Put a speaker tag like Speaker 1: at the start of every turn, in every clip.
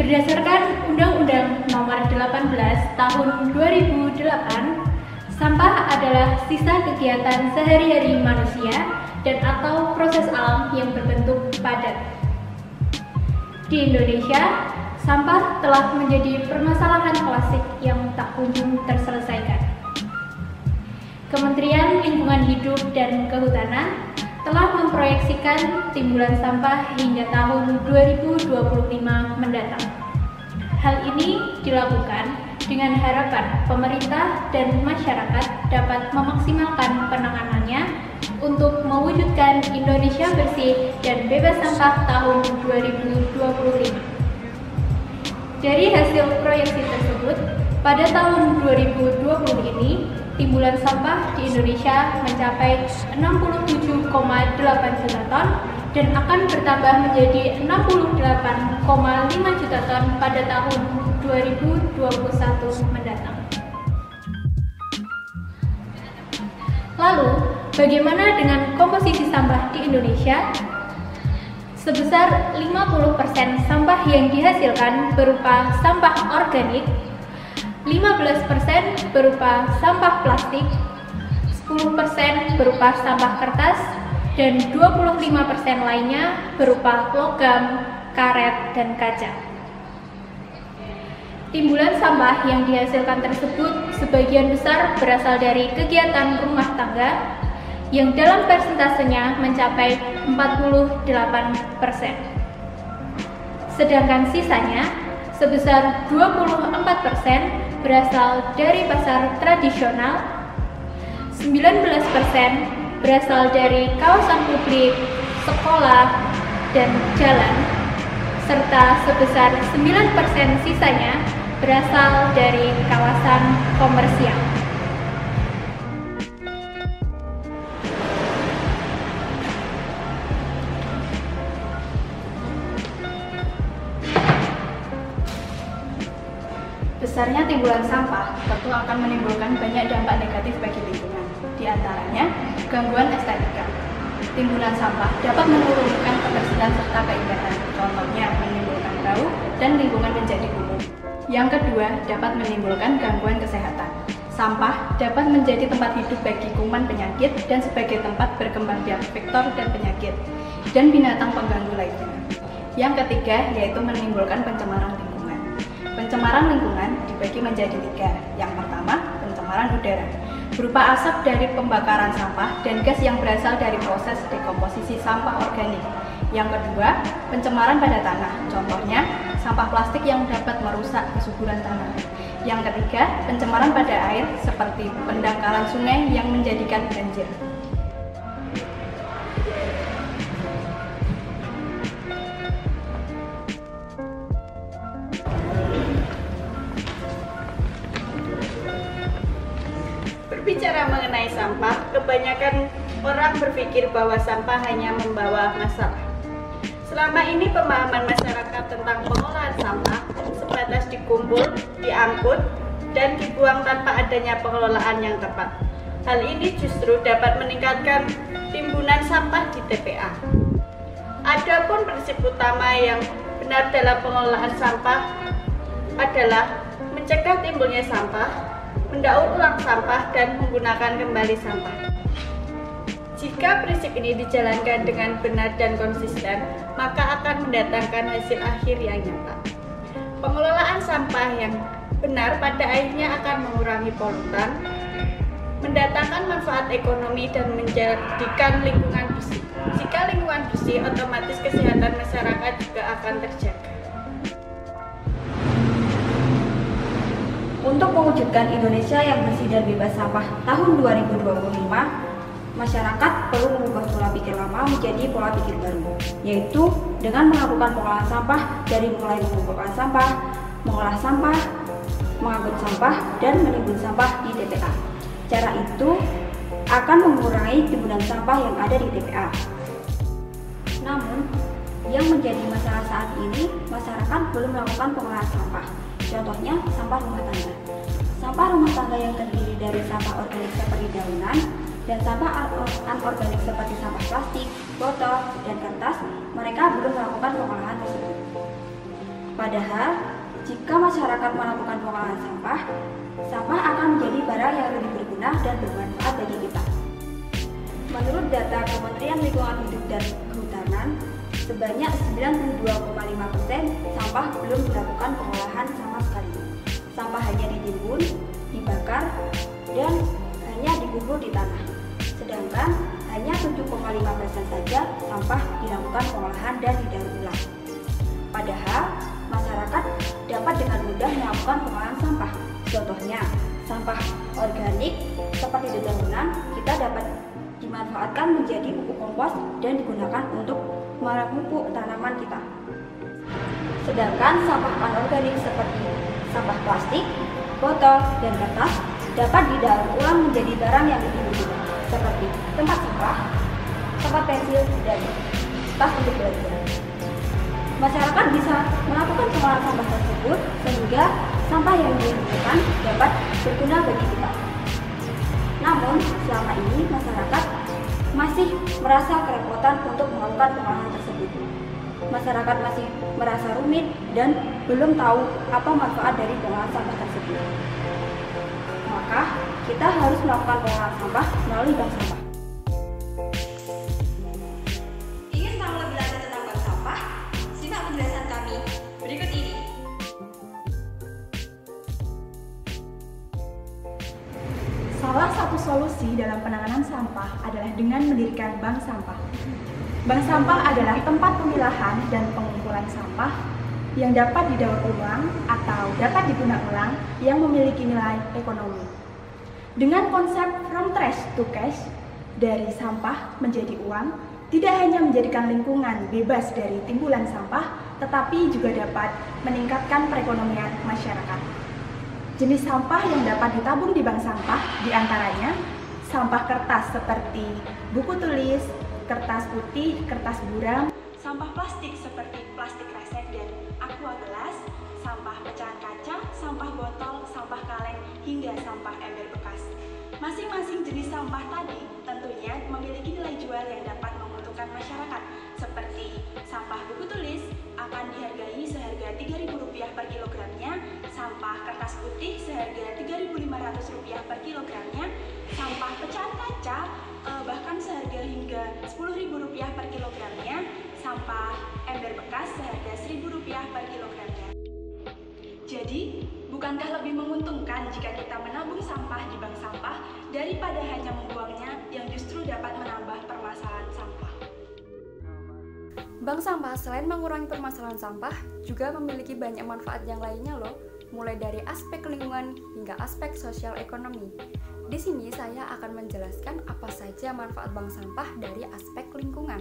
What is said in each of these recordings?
Speaker 1: Berdasarkan Undang-Undang Nomor 18 Tahun 2008, sampah adalah sisa kegiatan sehari-hari manusia dan atau proses alam yang berbentuk padat. Di Indonesia, sampah telah menjadi permasalahan klasik yang tak kunjung terselesaikan. Kementerian Lingkungan Hidup dan Kehutanan telah memproyeksikan timbulan sampah hingga tahun 2025 mendatang. Hal ini dilakukan dengan harapan pemerintah dan masyarakat dapat memaksimalkan penanganannya untuk mewujudkan Indonesia bersih dan bebas sampah tahun 2025. Dari hasil proyeksi tersebut, pada tahun 2020 ini, timbulan sampah di Indonesia mencapai 67,8 juta ton dan akan bertambah menjadi 68,5 juta ton pada tahun 2021 mendatang. Lalu, bagaimana dengan komposisi sampah di Indonesia? Sebesar 50% sampah yang dihasilkan berupa sampah organik, 15% berupa sampah plastik, 10% berupa sampah kertas, dan 25% lainnya berupa logam, karet, dan kaca. Timbulan sampah yang dihasilkan tersebut sebagian besar berasal dari kegiatan rumah tangga yang dalam persentasenya mencapai 48%. Sedangkan sisanya sebesar 24% berasal dari pasar tradisional, 19% berasal dari kawasan publik, sekolah, dan jalan, serta sebesar 9% sisanya berasal dari kawasan komersial.
Speaker 2: Besarnya timbulan sampah tentu akan menimbulkan banyak dampak negatif bagi lingkungan, di antaranya gangguan estetika. Timbulan sampah dapat menurunkan kebersihan serta keindahan, contohnya menimbulkan bau dan lingkungan menjadi kumuh. Yang kedua, dapat menimbulkan gangguan kesehatan. Sampah dapat menjadi tempat hidup bagi kuman penyakit dan sebagai tempat berkembang biak vektor dan penyakit, dan binatang pengganggu lainnya. Yang ketiga, yaitu menimbulkan pencemaran lingkungan. Pencemaran lingkungan dibagi menjadi tiga. Yang pertama, pencemaran udara, berupa asap dari pembakaran sampah dan gas yang berasal dari proses dekomposisi sampah organik. Yang kedua, pencemaran pada tanah, contohnya sampah plastik yang dapat merusak kesuburan tanah. Yang ketiga, pencemaran pada air seperti pendangkalan sungai yang menjadikan banjir.
Speaker 3: Berbicara mengenai sampah, kebanyakan orang berpikir bahwa sampah hanya membawa masalah. Selama ini pemahaman masyarakat tentang pengolahan sampah sebatas dikumpul, diangkut, dan dibuang tanpa adanya pengelolaan yang tepat. Hal ini justru dapat meningkatkan timbunan sampah di TPA. Adapun prinsip utama yang benar dalam pengelolaan sampah adalah mencegah timbulnya sampah, mendaur ulang sampah, dan menggunakan kembali sampah. Jika prinsip ini dijalankan dengan benar dan konsisten, maka akan mendatangkan hasil akhir yang nyata. Pengelolaan sampah yang benar pada akhirnya akan mengurangi polutan, mendatangkan manfaat ekonomi, dan menjadikan lingkungan bersih. Jika lingkungan bersih, otomatis kesehatan masyarakat juga akan terjaga.
Speaker 2: Untuk mewujudkan Indonesia yang bersih dan bebas sampah tahun 2025, masyarakat perlu mengubah pola pikir lama menjadi pola pikir baru, yaitu dengan melakukan pengolahan sampah dari mulai mengumpulkan sampah, mengolah sampah, mengangkut sampah, dan menimbun sampah di TPA. Cara itu akan mengurangi timbunan sampah yang ada di TPA. Namun, yang menjadi masalah saat ini, masyarakat belum melakukan pengolahan sampah. Contohnya, sampah rumah tangga. Sampah rumah tangga yang terdiri dari sampah organik seperti daunan dan sampah anorganik seperti sampah plastik, botol, dan kertas, mereka belum melakukan pengolahan tersebut.
Speaker 4: Padahal, jika masyarakat melakukan pengolahan sampah, sampah akan menjadi barang yang lebih berguna dan bermanfaat bagi kita. Menurut data Kementerian Lingkungan Hidup dan Kehutanan, sebanyak 92,5% sampah belum dilakukan pengolahan sama sekali. Sampah hanya ditimbun, dibakar, dan hanya dikubur di tanah. Sedangkan hanya 7,5% saja sampah dilakukan pengolahan dan didaur ulang. Padahal, masyarakat dapat dengan mudah melakukan pengolahan sampah. Contohnya, sampah organik seperti dedaunan kita dapat dimanfaatkan menjadi pupuk kompos dan digunakan untuk memupuk tanaman kita. Sedangkan sampah anorganik seperti sampah plastik, botol, dan kertas dapat didaur ulang menjadi barang yang lebih berguna, seperti tempat sampah, tempat pensil, dan tas untuk belajar. Masyarakat bisa melakukan pengolahan sampah tersebut sehingga sampah yang digunakan dapat berguna bagi kita. Namun, selama ini masyarakat masih merasa kerepotan untuk melakukan pengolahan tersebut. Masyarakat masih merasa rumit dan belum tahu apa manfaat dari pengolahan sampah tersebut. Maka, kita harus melakukan pengolahan sampah melalui bank sampah. Ingin tahu lebih lanjut tentang bank sampah? Simak penjelasan kami berikut ini.
Speaker 2: Salah satu solusi dalam penanganan sampah adalah dengan mendirikan bank sampah. Bank sampah adalah tempat pemilahan dan pengumpulan sampah yang dapat didaur ulang atau dapat digunakan ulang yang memiliki nilai ekonomi. Dengan konsep from trash to cash, dari sampah menjadi uang, tidak hanya menjadikan lingkungan bebas dari timbulan sampah, tetapi juga dapat meningkatkan perekonomian masyarakat. Jenis sampah yang dapat ditabung di bank sampah diantaranya sampah kertas seperti buku tulis, kertas putih, kertas buram, sampah plastik seperti plastik resek dan aqua gelas, sampah pecahan kaca, sampah botol, sampah kaleng, hingga sampah ember bekas. Masing-masing jenis sampah tadi tentunya memiliki nilai jual yang dapat menguntungkan masyarakat, seperti sampah buku tulis akan dihargai seharga Rp3.000 per kilogramnya, sampah kertas putih seharga Rp3.500 per kilogramnya, sampah pecahan kaca bahkan seharga hingga Rp10.000 per kilogramnya, sampah ember bekas seharga Rp1.000 per kilogramnya. Jadi, bukankah lebih menguntungkan jika kita menabung sampah di bank sampah daripada hanya membuangnya yang justru dapat menambah permasalahan sampah?
Speaker 4: Bank sampah selain mengurangi permasalahan sampah, juga memiliki banyak manfaat yang lainnya loh, mulai dari aspek lingkungan hingga aspek sosial ekonomi. Di sini saya akan menjelaskan apa saja manfaat bank sampah dari aspek lingkungan.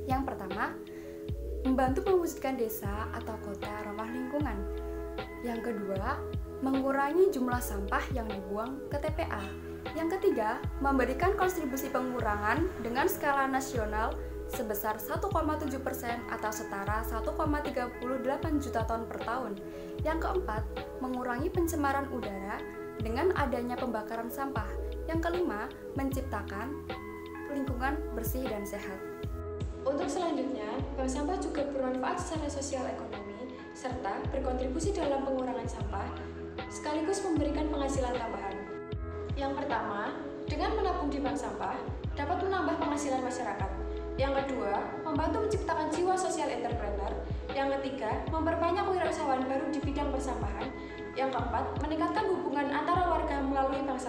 Speaker 4: Yang pertama, membantu mewujudkan desa atau kota ramah lingkungan. Yang kedua, mengurangi jumlah sampah yang dibuang ke TPA. Yang ketiga, memberikan kontribusi pengurangan dengan skala nasional sebesar 1,7% atau setara 1,38 juta ton per tahun. Yang keempat, mengurangi pencemaran udara dengan adanya pembakaran sampah. Yang kelima, menciptakan lingkungan bersih dan sehat.
Speaker 5: Untuk selanjutnya, bank sampah juga bermanfaat secara sosial ekonomi serta berkontribusi dalam pengurangan sampah sekaligus memberikan penghasilan tambahan. Yang pertama, dengan menabung di bank sampah dapat menambah penghasilan masyarakat. Yang kedua, membantu menciptakan jiwa sosial entrepreneur. Yang ketiga, memperbanyak wirausahawan baru di bidang persampahan. Yang keempat, meningkatkan hubungan antara warga melalui bank